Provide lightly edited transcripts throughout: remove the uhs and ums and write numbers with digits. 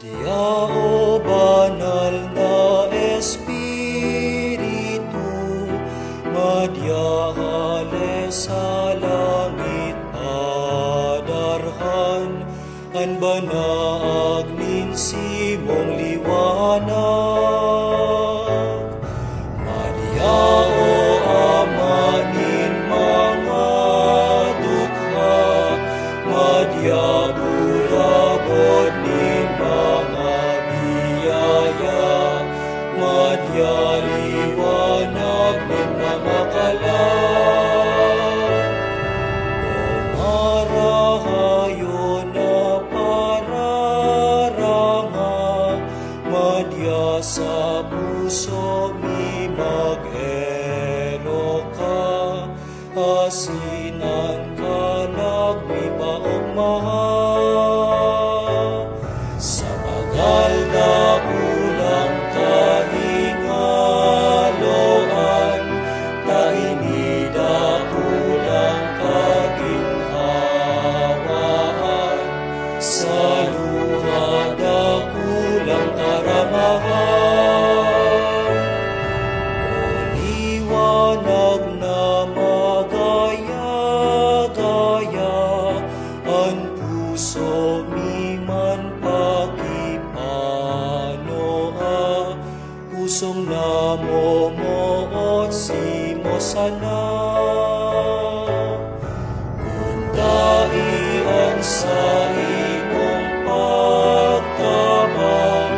Madya o banal na Espiritu, madya hale sa langit padarhan, an banaag ninsimong liwanag. Madya o amanin mga dukha, madya bulabod nin mga biyaya, madya liwanag nin mga kalag. O marahayo na pararanga, madya sa puso mi mag-ero ka, asinan kalag mi paugmaha. Sa bagal na ulang kahingaloan, tainida ulang kaginhawaan, sa luhada kulang karamahan. O liwanag na magaya-gaya, ang puso mi man pakipanoa, pusong namomoot simo sana. Undaian sa imong pagtabang,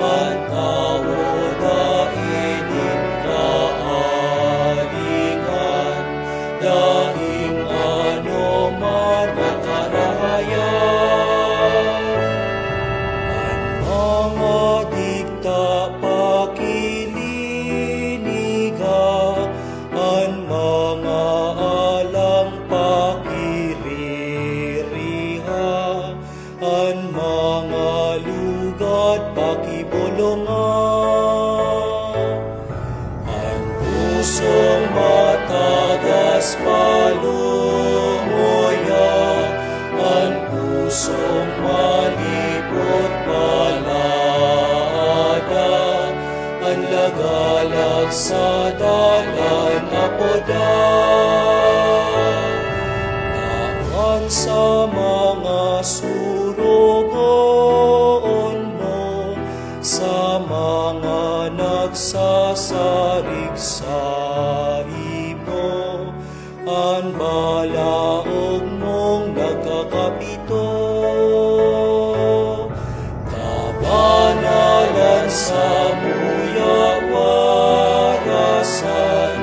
at tao dainin kaalingan, daing ano man nakarahayan. Ang mga dikta pakiliniga, ang mga alang pakiririha, ang mga lugad pakibulungan. Ang pusong matagas palumuya, ang pusong malipot palada, ang lagalag sa dalan apoda. Naman sa mga surugoon mo, sa mga nagsasarig sa imo, ang balaog mong nagkakapito. Kabanalan sa muyawarasan,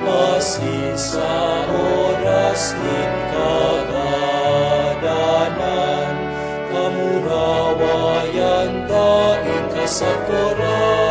asin sa oras nin kagadanan, kamurawayan daing kasakuran.